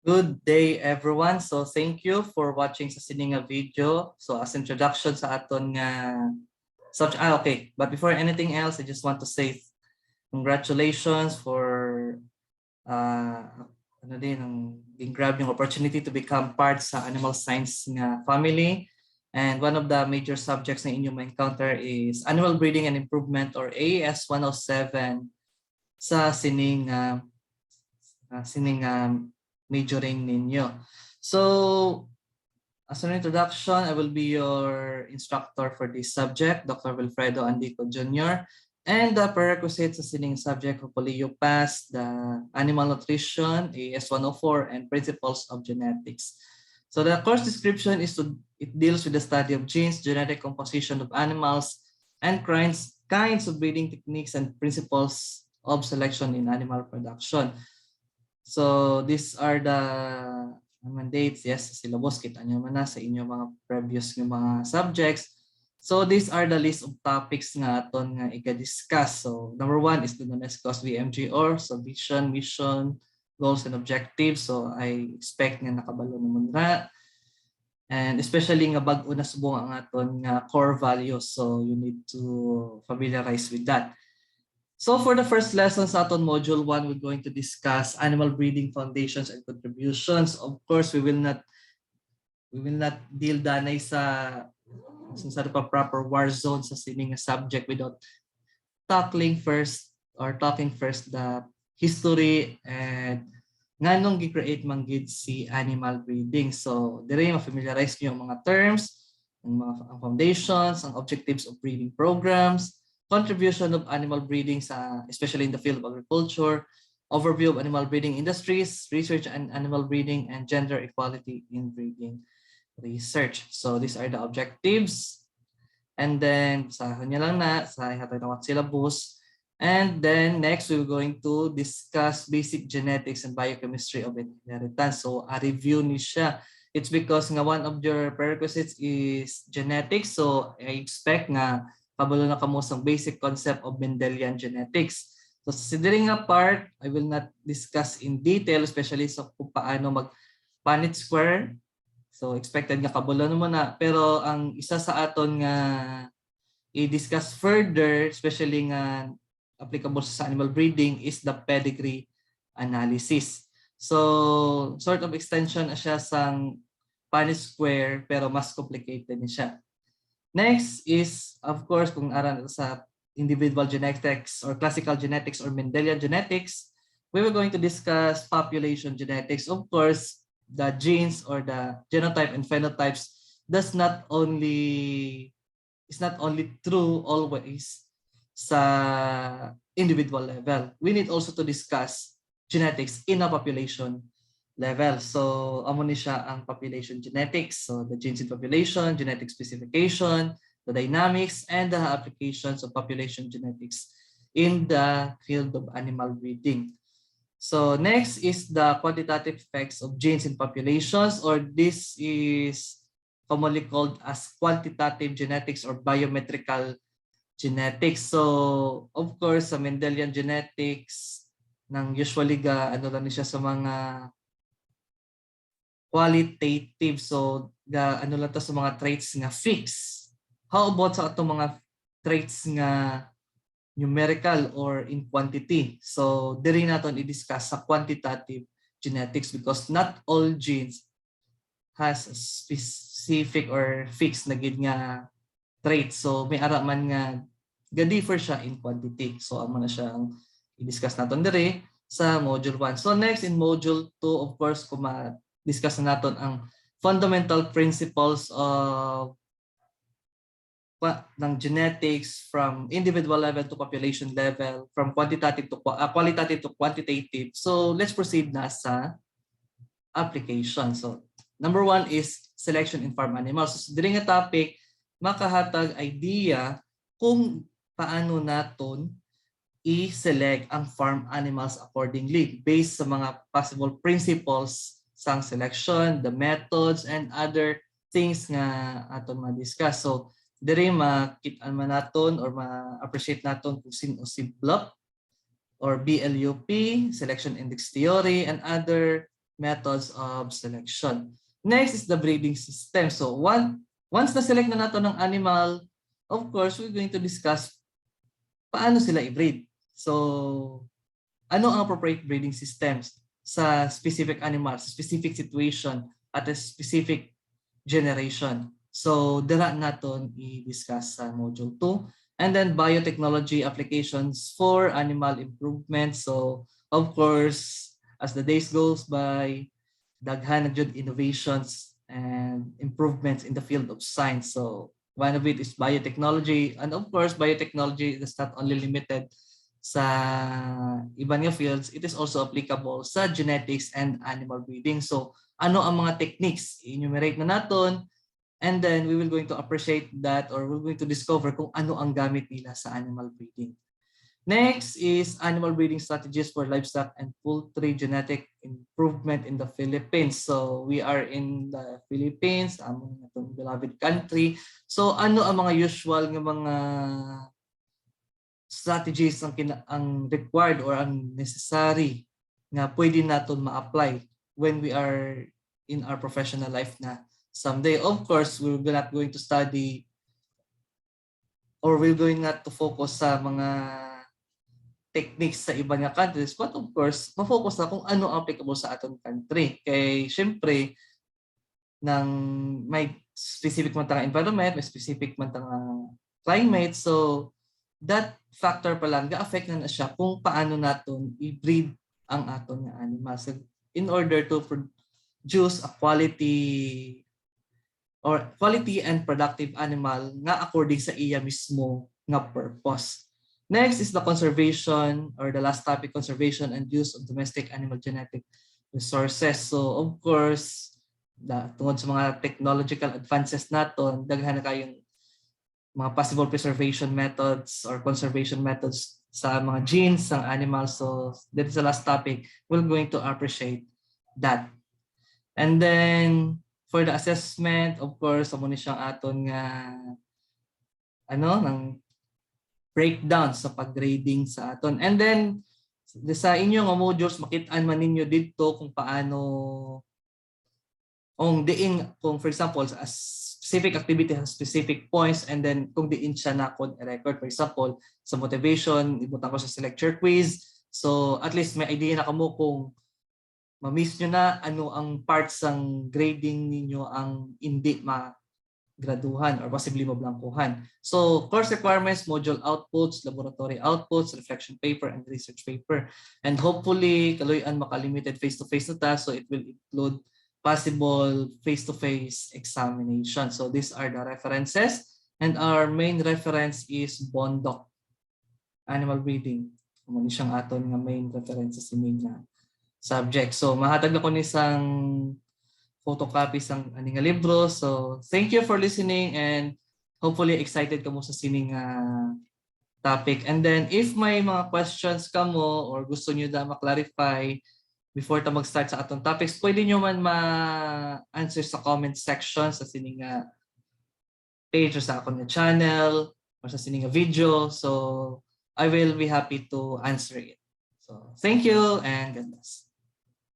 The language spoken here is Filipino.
Good day everyone. So thank you for watching sa sini nga video. So as introduction sa aton nga subject. Okay. But before anything else, I just want to say congratulations for uh ano din ang being grab yung opportunity to become part sa animal science nga family. And one of the major subjects na inyo ma-encounter is animal breeding and improvement or AAS 107 sa sining majoring ninyo. So, as an introduction, I will be your instructor for this subject, Dr. Wilfredo Andico Jr. And the prerequisites sa sining subject, hopefully you pass the Animal Nutrition, AS 104, and Principles of Genetics. So the course description it deals with the study of genes, genetic composition of animals, and kinds of breeding techniques and principles of selection in animal production. So these are the mandates, yes, sa syllabus, kita nyo man na sa inyo mga previous ng mga subjects. So these are the list of topics nga aton nga i-discuss. So number 1 is the discuss VMGR, so vision, mission, goals and objectives. So I expect nga nakabalo naman na. And especially nga bag-o na subong ang aton nga core values. So you need to familiarize with that. So for the first lesson sa aton module 1, we're going to discuss animal breeding foundations and contributions. Of course, we will not deal danay sa proper war zone sa sining subject without talking first the history and nganong gi-create man gid si animal breeding. So dire ma-familiarize niyo yung mga terms, ang mga foundations, ang objectives of breeding programs, contribution of animal breeding especially in the field of agriculture, overview of animal breeding industries, research on animal breeding, and gender equality in breeding research. So these are the objectives. And then sa kanya lang na sa hatay ng syllabus. And then next we're going to discuss basic genetics and biochemistry of inheritance. So a review ni siya. It's because nga one of your prerequisites is genetics. So I expect nga kabalo na kamo sa basic concept of Mendelian genetics. So sa sidiri nga part, I will not discuss in detail, especially sa kung paano mag-Punnett square. So expected nga kabalo naman na. Pero ang isa sa aton nga i-discuss further, especially nga applicable sa animal breeding, is the pedigree analysis. So sort of extension na siya sang Punnett square pero mas complicated ni siya. Next is, of course, kung aral sa individual genetics or classical genetics or Mendelian genetics, we were going to discuss population genetics. Of course, the genes or the genotype and phenotypes is not only true always sa individual level. We need also to discuss genetics in a population level. So, amo ni siya ang population genetics. So, the genes in population, genetic specification, the dynamics, and the applications of population genetics in the field of animal breeding. So, next is the quantitative effects of genes in populations, or this is commonly called as quantitative genetics or biometrical genetics. So, of course, sa Mendelian genetics, nang usually ano lang siya sa mga qualitative, so ano lang to sa mga traits nga fixed. How about sa atong mga traits nga numerical or in quantity? So diri naton i-discuss sa quantitative genetics because not all genes has a specific or fixed na gid nga traits. So may ara man nga ga-differ siya in quantity. So amo na siya ang i-discuss naton diri sa module 1. So next in module 2, of course, discuss na natin ang fundamental principles of ng genetics from individual level to population level, from qualitative to quantitative. So let's proceed na sa application. So number 1 is selection in farm animals. So diri nga topic makahatag idea kung paano naton i-select ang farm animals accordingly based sa mga possible principles sang selection, the methods, and other things nga aton ma-discuss. So, diri makita man naton or ma-appreciate naton kung sino si BLUP or BLUP, selection index theory, and other methods of selection. Next is the breeding system. So once na-select na nato ng animal, of course, we're going to discuss paano sila i-breed. So, ano ang appropriate breeding systems sa specific animal, sa specific situation, at a specific generation. So, dala naton i-discuss sa Module 2. And then, biotechnology applications for animal improvement. So, of course, as the days goes by, daghan na jud innovations and improvements in the field of science. So, one of it is biotechnology. And of course, biotechnology is not only limited sa ibang fields, it is also applicable sa genetics and animal breeding. So, ano ang mga techniques? Enumerate na naton, and then we will going to appreciate that, or we're going to discover kung ano ang gamit nila sa animal breeding. Next is animal breeding strategies for livestock and poultry genetic improvement in the Philippines. So we are in the Philippines, among itong beloved country. So ano ang mga usual ng mga strategies ang required or ang necessary na pwede natin ma-apply when we are in our professional life na someday. Of course, we're not going to study or we're going not to focus sa mga techniques sa iba nga countries, but of course, ma-focus na kung ano applicable sa ating country. Kay syempre, nang may specific man tanga environment, may specific man tanga climate, so that factor pa lang ga-affect na siya kung paano naton i-breed ang aton nga animals in order to produce a quality and productive animal nga according sa iya mismo nga purpose. Next is the conservation, or the last topic, conservation and use of domestic animal genetic resources. So of course, tungod sa mga technological advances naton, daghan na kayong mga possible preservation methods or conservation methods sa mga genes ng animals. So that is the last topic. We're going to appreciate that. And then for the assessment, of course, amo ni siyang aton nga ng breakdown sa pag-grading sa aton. And then sa inyong modules, makita-an man ninyo dito kung paano kung for example a specific activity has specific points, and then kung diin siya na record, for example sa motivation ibutan ko sa lecture quiz, so at least may idea na kamo kung ma-miss nyo na ano ang parts ng grading ninyo ang hindi graduhan or possibly mablangkuhan. So course requirements, module outputs, laboratory outputs, reflection paper, and research paper. And hopefully, kaluyan makalimited face-to-face na ta, so it will include possible face-to-face examination. So these are the references, and our main reference is Bondok, animal breeding. Kung siyang aton nga main references ini nga subject. So mahatag ako ni isang photocopies ng aning libro. So thank you for listening, and hopefully excited ka mo sa sining topic. And then if may mga questions ka mo or gusto niyo na ma-clarify before ta mag-start sa atong topics, pwede niyo man ma-answer sa comment section sa sining page or sa akong channel or sa sining video. So I will be happy to answer it. So thank you and God bless.